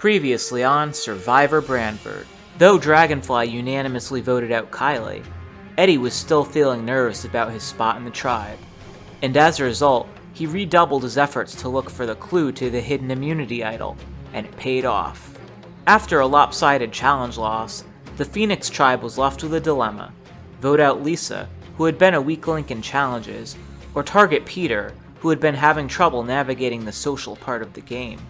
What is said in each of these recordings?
Previously on Survivor Branford. Though Dragonfly unanimously voted out Kylie, Eddie was still feeling nervous about his spot in the tribe, and as a result, he redoubled his efforts to look for the clue to the hidden immunity idol, and it paid off. After a lopsided challenge loss, the Phoenix tribe was left with a dilemma: vote out Lisa, who had been a weak link in challenges, or target Peter, who had been having trouble navigating the social part of the game.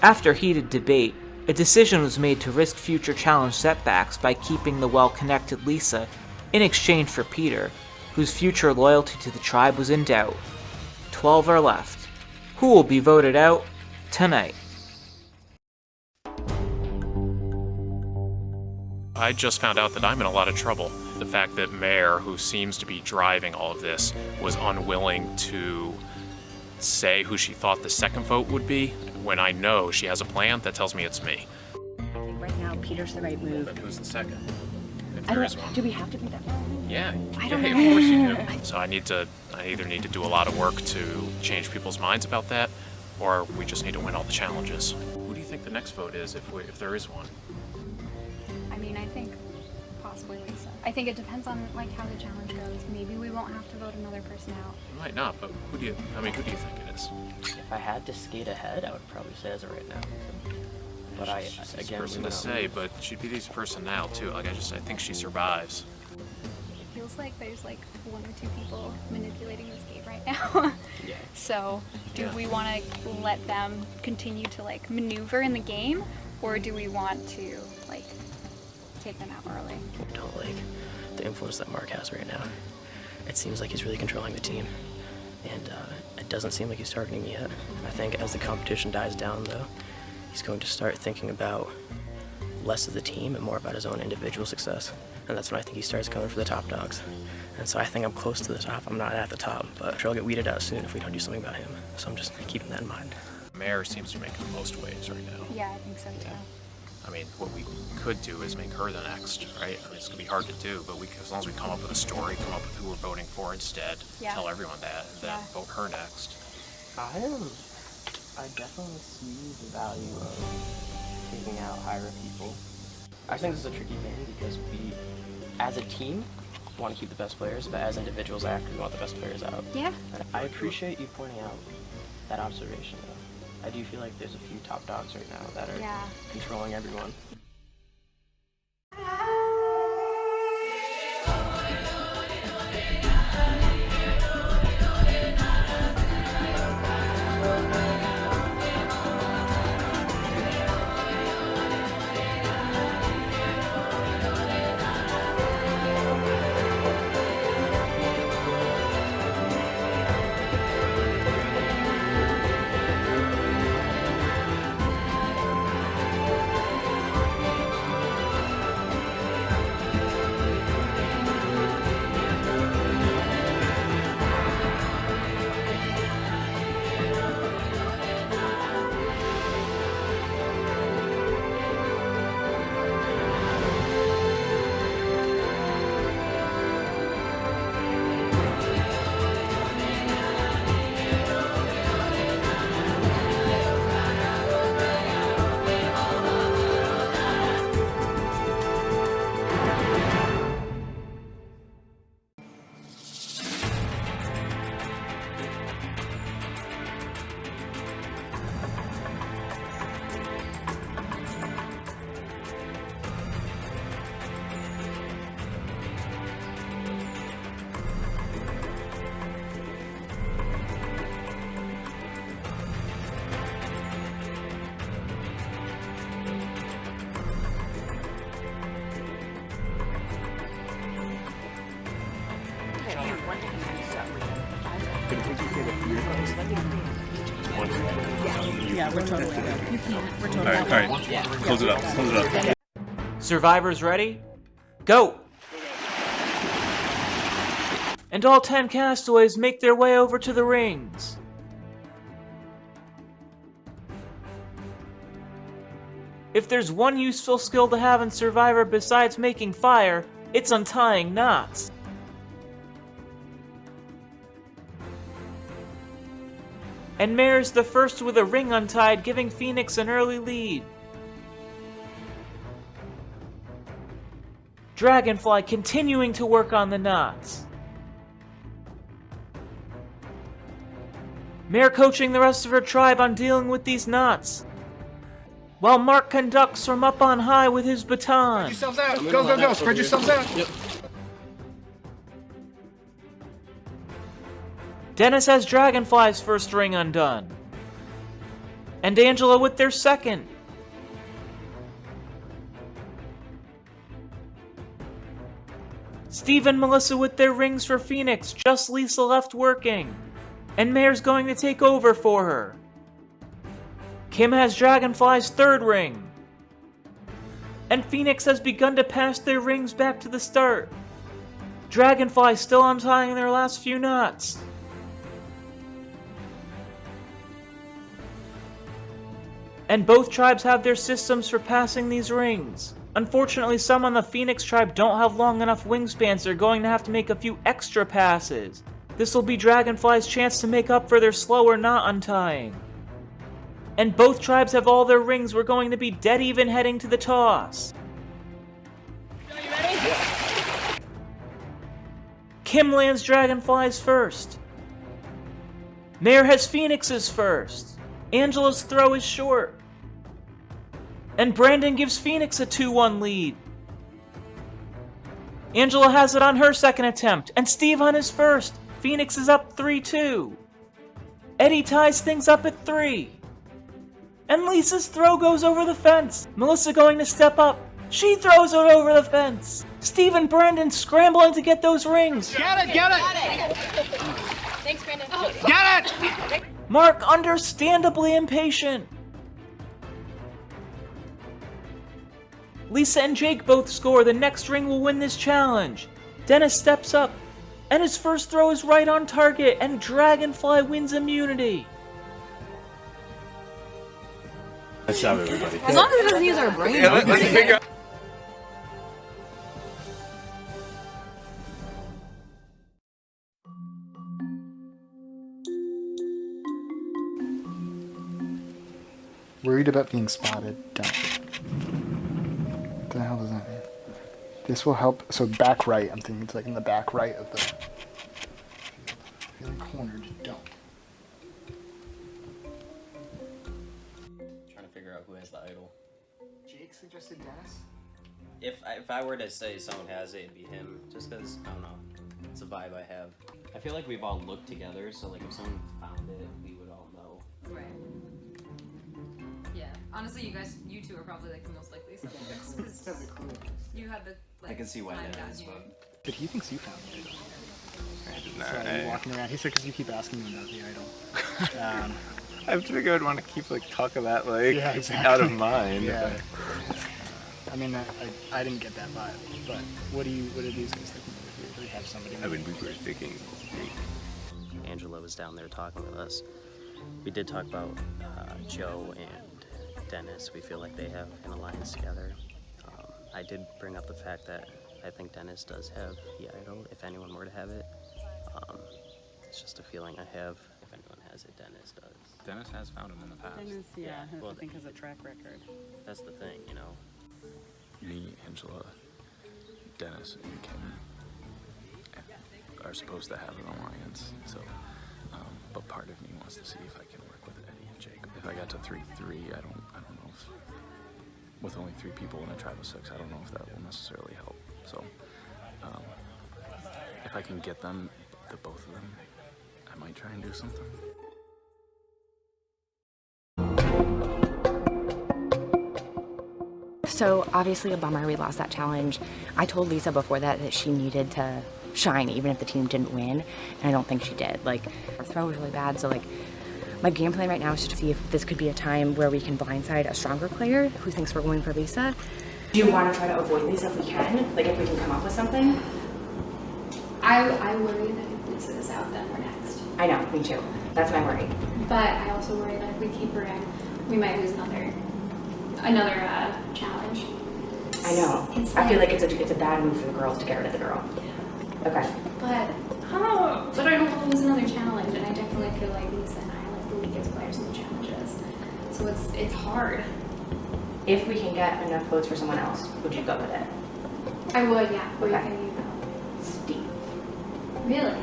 After heated debate, a decision was made to risk future challenge setbacks by keeping the well-connected Lisa in exchange for Peter, whose future loyalty to the tribe was in doubt. 12 are left. Who will be voted out tonight? I just found out that I'm in a lot of trouble. The fact that Mare, who seems to be driving all of this, was unwilling to say who she thought the second vote would be, when I know she has a plan that tells me it's me. I think right now Peter's the right move. But who's the second? If I there don't, is one. do we have to be that one? Yeah. I don't yeah, know. Of course you do. So I either need to do a lot of work to change people's minds about that, or we just need to win all the challenges. Who do you think the next vote is, if there is one? I mean, I think possibly Lisa. I think it depends on how the challenge goes. Maybe we won't have to vote another person out. We might not, but who do you think it is? If I had to skate ahead, I would probably say as of right now. But She's the again, person to say, but she'd be the person now too. I think she survives. It feels like there's one or two people manipulating this game right now. Yeah. So, do we want to let them continue to maneuver in the game, or do we want to take them out early? I don't like the influence that Mark has right now. It seems like he's really controlling the team, and it doesn't seem like he's targeting me yet. I think as the competition dies down, though, he's going to start thinking about less of the team and more about his own individual success. And that's when I think he starts going for the top dogs. And so I think I'm close to the top. I'm not at the top, but I'm sure I'll get weeded out soon if we don't do something about him. So I'm just keeping that in mind. Mare seems to be making the most waves right now. Yeah, I think so too. I mean, what we could do is make her the next, right? I mean, it's gonna be hard to do, but as long as we come up with a story, come up with who we're voting for instead, tell everyone that, and then vote her next. I definitely see the value of taking out higher people. I think this is a tricky game because we, as a team, want to keep the best players, but as individuals after, we want the best players out. Yeah. And I appreciate you pointing out that observation, though. I do feel like there's a few top dogs right now that are controlling everyone. Yeah, we're totally good. You can't. We're totally All right. Close it up. Survivors ready? Go! And all 10 castaways make their way over to the rings. If there's one useful skill to have in Survivor besides making fire, it's untying knots. And Mare's the first with a ring untied, giving Phoenix an early lead. Dragonfly continuing to work on the knots. Mare coaching the rest of her tribe on dealing with these knots, while Mark conducts from up on high with his baton. Spread yourselves out. Go, go, go. Spread yourselves out. Yep. Dennis has Dragonfly's first ring undone, and Angela with their second. Steve and Melissa with their rings for Phoenix, just Lisa left working, and Mare's going to take over for her. Kim has Dragonfly's third ring, and Phoenix has begun to pass their rings back to the start. Dragonfly still untying their last few knots. And both tribes have their systems for passing these rings. Unfortunately, some on the Phoenix tribe don't have long enough wingspans. They're going to have to make a few extra passes. This will be Dragonfly's chance to make up for their slower knot untying. And both tribes have all their rings. We're going to be dead even heading to the toss. You ready? Yeah. Kim lands Dragonfly's first. Mare has Phoenix's first. Angela's throw is short. And Brandon gives Phoenix a 2-1 lead. Angela has it on her second attempt, and Steve on his first. Phoenix is up 3-2. Eddie ties things up at 3. And Lisa's throw goes over the fence. Melissa going to step up. She throws it over the fence. Steve and Brandon scrambling to get those rings. Get it, get it! Thanks, Brandon. Get it! Mark understandably impatient. Lisa and Jake both score. The next ring will win this challenge. Dennis steps up, and his first throw is right on target, and Dragonfly wins immunity. Nice job, everybody. As long as it doesn't use our brain. Yeah, let's figure out. Worried about being spotted. Don't. What the hell does that mean? This will help. So back right. I'm thinking it's like in the back right of the. Feeling cornered. Don't. Trying to figure out who has the idol. Jake suggested Dennis. If I were to say someone has it, it'd be him. Just because, I don't know. It's a vibe I have. I feel like we've all looked together, so like if someone found it, we would all know. Right. Yeah. Honestly, you two are probably like the most likely subjects because you had the. Like, I can see why time that down is, here. but He thinks you found the idol. I did So you're walking around. He said because you keep asking him about the idol. I figured I would want to keep like talk of that like Yeah, exactly. out of mind. Yeah. I mean, I didn't get that vibe. But what are these guys thinking? Do we have somebody? I mean, we were thinking. Angela was down there talking with us. We did talk about Joe and Dennis. We feel like they have an alliance together. I did bring up the fact that I think Dennis does have the idol, if anyone were to have it. It's just a feeling I have. If anyone has it, Dennis does. Dennis has found him in the past. Dennis, yeah, Well, I think has a track record. That's the thing, you know. Me, Angela, Dennis, and Kim are supposed to have an alliance. So, but part of me wants to see if I can work with Eddie and Jake. If I got to 3-3, I don't know if with only 3 people in a tribe of 6, I don't know if that will necessarily help. So, if I can get them, the both of them, I might try and do something. So obviously a bummer we lost that challenge. I told Lisa before that she needed to shine even if the team didn't win, and I don't think she did. Like, our throw was really bad, so like my game plan right now is to see if this could be a time where we can blindside a stronger player who thinks we're going for Lisa. Do you want to try to avoid Lisa if we can? Like, if we can come up with something? I worry that if Lisa is out, then we're next. I know, me too. That's my worry. But I also worry that if we keep her in, we might lose another challenge. I know. I feel like it's a bad move for the girls to get rid of the girl. Yeah. Okay. But I don't want to lose another challenge, and I definitely feel like Lisa and I like the weakest players in the challenges. So it's hard. If we can get enough votes for someone else, would you go with it? I would, yeah. What Okay. do you think? Steve. Really?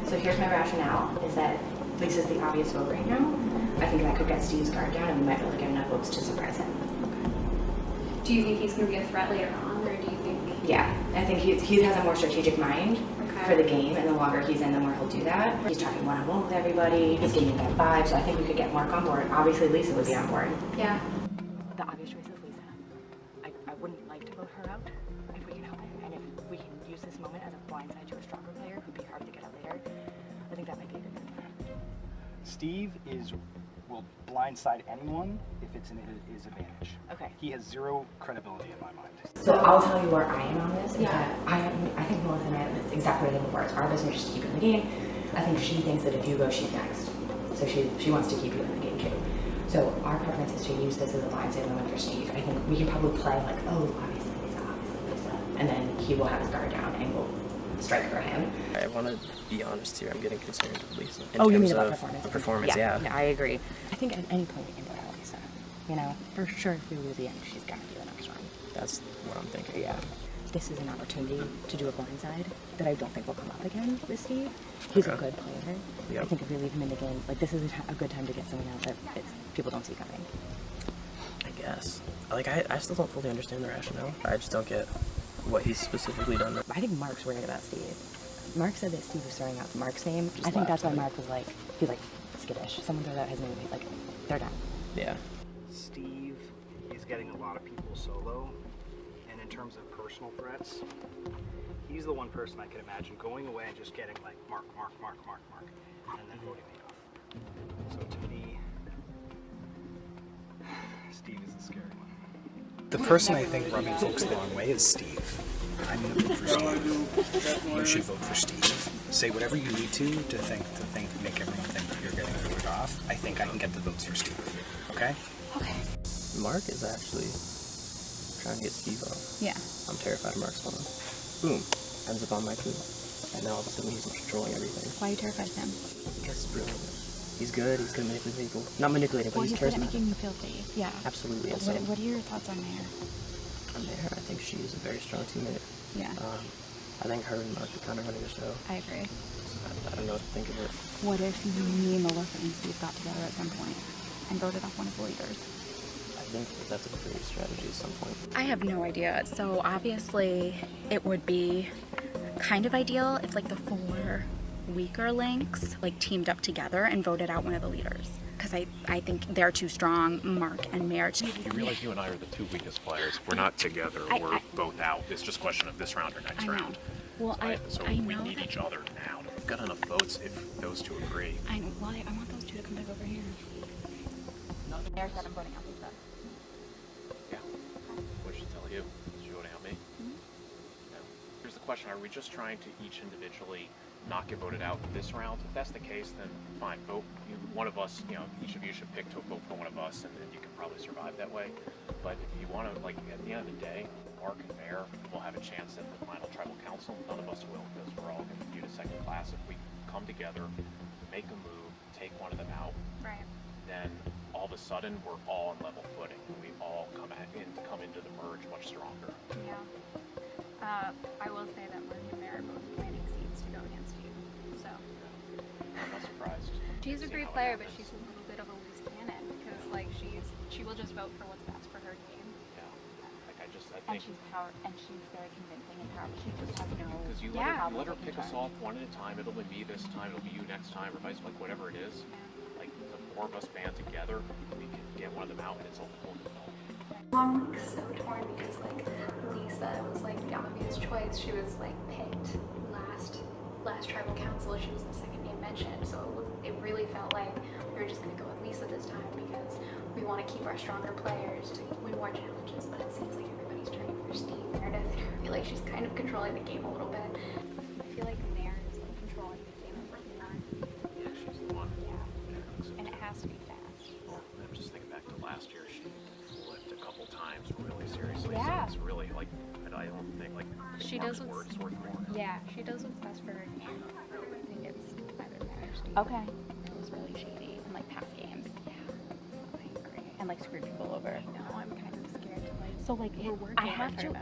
So here's my rationale, is that Lisa's the obvious vote right now. I think that could get Steve's guard down and we might be able to get enough votes to surprise him. Do you think he's going to be a threat later on, or do you think? Yeah, I think he has a more strategic mind for the game, and the longer he's in, the more he'll do that. He's talking one-on-one with everybody, he's giving that vibe, so I think we could get Mark on board. Obviously, Lisa would be on board. Yeah. The obvious choice is Lisa. I wouldn't like to vote her out if we can help it, and if we can use this moment as a blindside to a stronger player who'd be hard to get out later, I think that might be a good thing. Steve will blindside anyone if it's in his advantage. Okay. He has zero credibility in my mind. So I'll tell you where I am on this. Yeah. I think Melissa and I have exactly what I think before. It's our business just to keep you in the game. I think she thinks that if you go, she's next. So she wants to keep you in the game too. So our preference is to use this as a blindside moment for Steve. I think we can probably play like, oh, obviously Lisa, and then he will have his guard down and we'll strike for him. I want to be honest here. I'm getting concerned with Lisa. You mean terms about of performance? Performance, yeah. No, I agree. I think at any point we can vote out Lisa. You know, for sure if we lose the end, she's got to be the next one. That's what I'm thinking. Yeah. This is an opportunity to do a blindside that I don't think will come up again with Steve. He's a good player. Yep. I think if we leave him in the game, like this is a good time to get someone out that people don't see coming. I guess. Like, I still don't fully understand the rationale. I just don't get what he's specifically done. I think Mark's worried about Steve. Mark said that Steve was throwing out Mark's name. Just I think that's why laughed Mark was like, he's like, skittish. Someone throws out his name, he's like, they're done. Yeah. Steve is getting a lot of people solo, and in terms of personal threats, he's the one person I could imagine going away and just getting like Mark, and then voting me off. So to me, Steve is the scary one. The person I think rubbing folks the wrong way is Steve. I'm gonna vote for Steve. You should vote for Steve. Say whatever you need to make everyone think that you're getting voted off. I think I can get the votes for Steve. Okay? Okay. Mark is actually trying to get Steve off. Yeah. I'm terrified of Mark's phone. Boom. Ends up on my coup. And now all of a sudden he's controlling everything. Why are you terrified of him? Because it's brilliant. He's good to manipulate people. Not manipulating, but he's charismatic. making you feel safe. Yeah. Absolutely. And What are your thoughts on Mare? I'm there. I think she's a very strong teammate. Yeah. I think her and Mark are kind of running the show. I agree. I don't know what to think of it. What if me, Melissa, and Steve got together at some point and voted off one of the leaders? I think that's a great strategy at some point. I have no idea. So obviously it would be kind of ideal if like the 4 weaker links like teamed up together and voted out one of the leaders. Because I think they're too strong, Mark and Mare. You realize you and I are the 2 weakest players. We're not together. We're both out. It's just a question of this round or next round. Well, So I we know need each other now. We've got enough votes if those 2 agree. I want those 2 to come back over here. Mare said I'm voting out Lisa. Yeah. What should tell you? Is she voting out me? No. Here's the question. Are we just trying to each individually not get voted out this round? If that's the case, then fine. Vote one of us, each of you should pick to vote for one of us, and then you can probably survive that way. But if you want to, like, at the end of the day, Mark and Mare will have a chance at the final tribal council. None of us will, because we're all going to be viewed as second class. If we come together, make a move, take one of them out, Right. then all of a sudden we're all on level footing, and we all come into the merge much stronger. Yeah. I will say that Mark and Mare are both planning seeds to go against you. So I'm not surprised. she's a See great how it player, but happens. she's a little bit of a loose cannon because like she will just vote for what's best for her game. Yeah. Like I And think she's very convincing and powerful. She just has no because you let her pick us off one at a time. It'll be me this time. It'll be you next time, or vice like whatever it is. Like the 4 of us band together, we can get one of them out, and it's a whole new ball. I'm like so torn because like Lisa was like the obvious choice. She was like picked last tribal council. She was the second name mentioned, so it really felt like we were just gonna go with Lisa this time because we want to keep our stronger players to win more challenges. But it seems like everybody's turning for Steve Meredith. I feel like she's kind of controlling the game a little bit. I feel like Mare is like controlling the game a little more. Yeah, she's the one. Yeah, and it has to be fast. I'm just thinking back to last year. She flipped a couple times really seriously. Yeah. So it's really like I don't think like She Mark's does word is worth more. Yeah, she does what's best for her game. I think it's either Mare or Steve. Okay. It was really shady in like past games. Yeah, I agree. And like screw people over. I know, I'm kind of scared to like. So like, I have to,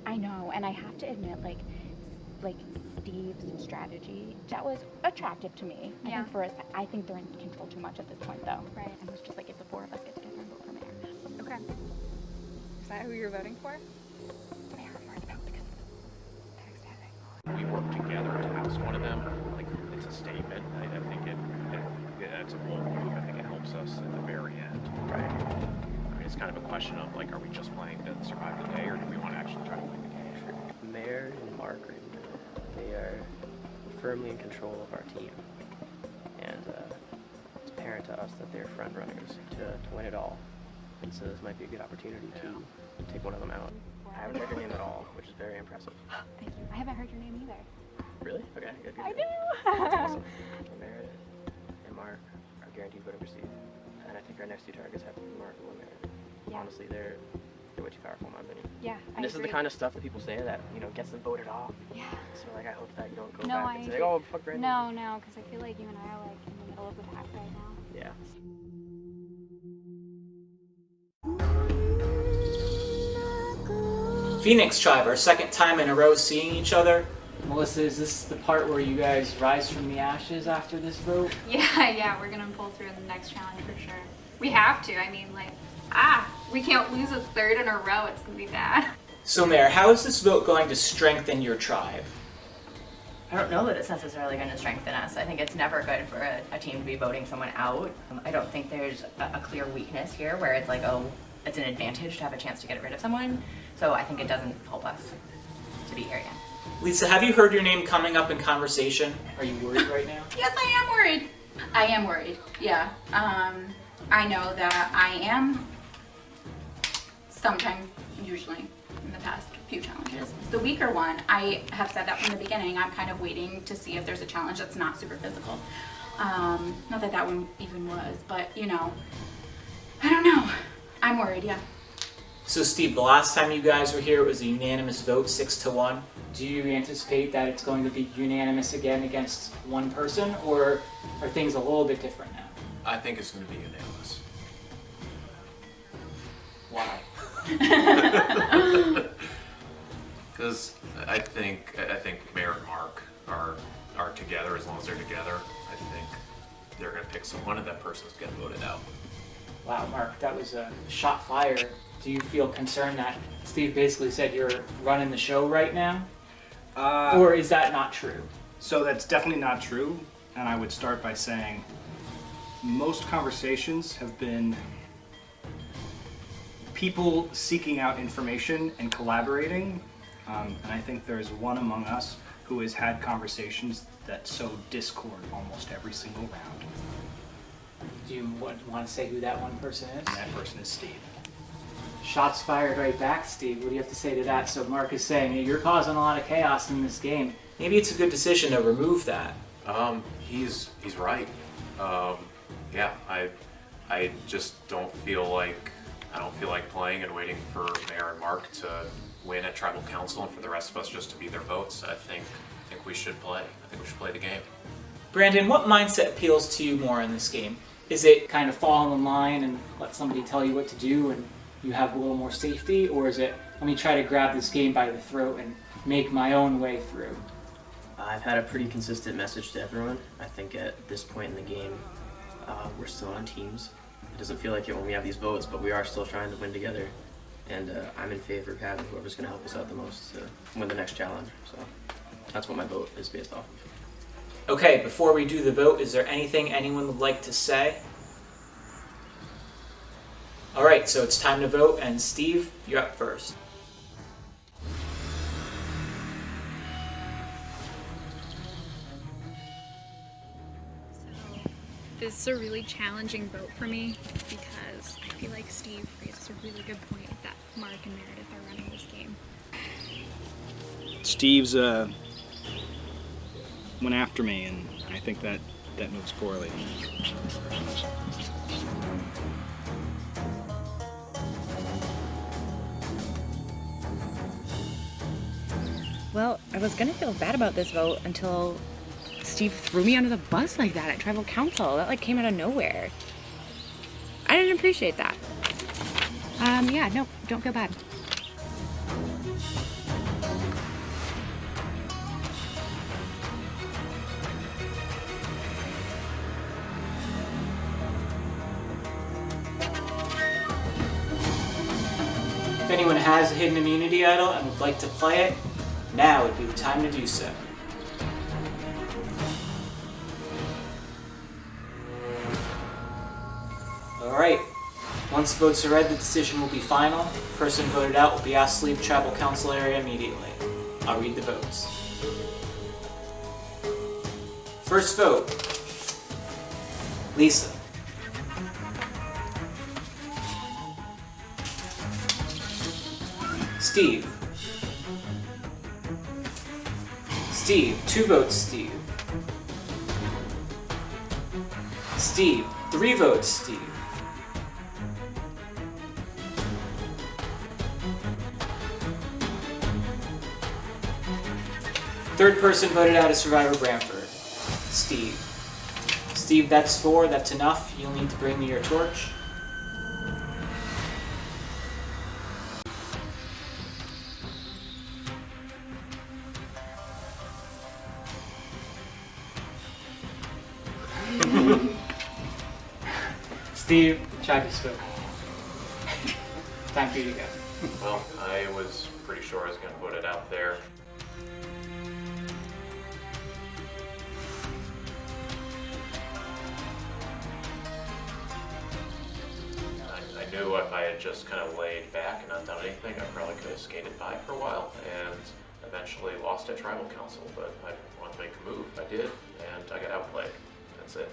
I know, and I have to admit, like Steve's strategy, that was attractive to me. I think for us, I think they're in control too much at this point, though. Right. And it's just like if the four of us get together and vote for mayor. Okay. Is that who you're voting for? Mayor Martha, because text having. We work together to oust one of them. Like, it's a statement. I think it's a bold move. I think it helps us at the very end. Right. I mean, it's kind of a question of, like, are we just playing to survive the day, or do we want to actually try to win the game? Mayor and Mark right now, they are firmly in control of our team. And it's apparent to us that they're front runners to win it all. And so this might be a good opportunity to take one of them out. I haven't heard your name at all, which is very impressive. Thank you. I haven't heard your name either. Really? Okay, good. I do. That's awesome. Meredith and Mark are guaranteed voting for Steve. And I think our next two targets have to be Mark and Meredith. Yeah. Honestly, they're way too powerful in my opinion. Yeah, And this is the kind of stuff that people say that, gets them voted off. Yeah. So like, I hope that you don't go No, back and say, oh, fuck Brandon. No, because I feel like you and I are like in the middle of the pack right now. Yeah. Phoenix Tribe, our second time in a row seeing each other. Melissa, is this the part where you guys rise from the ashes after this vote? Yeah, we're gonna pull through the next challenge for sure. We have to. I mean, like, we can't lose a third in a row. It's gonna be bad. So, Mayor, how is this vote going to strengthen your tribe? I don't know that it's necessarily going to strengthen us. I think it's never good for a team to be voting someone out. I don't think there's a clear weakness here where it's like, oh, it's an advantage to have a chance to get rid of someone. So I think it doesn't help us to be here again. Lisa, have you heard your name coming up in conversation? Are you worried right now? Yes, I am worried. I am worried, yeah. I know that I am sometimes, usually, in the past few challenges. The weaker one, I have said that from the beginning. I'm kind of waiting to see if there's a challenge that's not super physical. Not that that one even was, but I don't know. I'm worried, yeah. So, Steve, the last time you guys were here, it was a unanimous vote, 6-1. Do you anticipate that it's going to be unanimous again against one person, or are things a little bit different now? I think it's going to be unanimous. Why? Because I think Mayor and Mark are together. As long as they're together, I think they're going to pick someone, and that person's going to vote it out. Wow, Mark, that was a shot fired. Do you feel concerned that Steve basically said you're running the show right now? Or is that not true? So that's definitely not true, and I would start by saying most conversations have been people seeking out information and collaborating, and I think there's one among us who has had conversations that sow discord almost every single round. Do you want to say who that one person is? And that person is Steve. Shots fired right back, Steve. What do you have to say to that? So Mark is saying, hey, you're causing a lot of chaos in this game. Maybe it's a good decision to remove that. He's right. Yeah, I just don't feel like playing and waiting for Mayor and Mark to win at Tribal Council and for the rest of us just to be their votes. I think we should play. I think we should play the game. Brandon, what mindset appeals to you more in this game? Is it kind of fall in line and let somebody tell you what to do and you have a little more safety, or is it, let me try to grab this game by the throat and make my own way through? I've had a pretty consistent message to everyone. I think at this point in the game, we're still on teams. It doesn't feel like it when we have these votes, but we are still trying to win together. And I'm in favor of having whoever's going to help us out the most to win the next challenge. So that's what my vote is based off of. Okay, before we do the vote, is there anything anyone would like to say? All right, so it's time to vote, and Steve, you're up first. This is a really challenging vote for me because I feel like Steve raises a really good point that Mark and Meredith are running this game. Steve's went after me, and I think that moves poorly. Well, I was gonna feel bad about this vote until Steve threw me under the bus like that at Tribal Council. That came out of nowhere. I didn't appreciate that. Yeah, no, don't feel bad. If anyone has a hidden immunity idol and would like to play it, now would be the time to do so. Alright, once votes are read, the decision will be final. The person voted out will be asked to leave tribal council area immediately. I'll read the votes. First vote, Lisa. Steve. Steve, 2 votes, Steve. Steve, 3 votes, Steve. Third person voted out is Survivor Branford. Steve. Steve, that's 4, that's enough. You'll need to bring me your torch. Steve, tried to spoke. Time for you to go. Well, I was pretty sure I was going to put it out there. I knew if I had just kind of laid back and not done anything, I probably could have skated by for a while and eventually lost at Tribal Council, but I wanted to make a move. I did, and I got outplayed. That's it.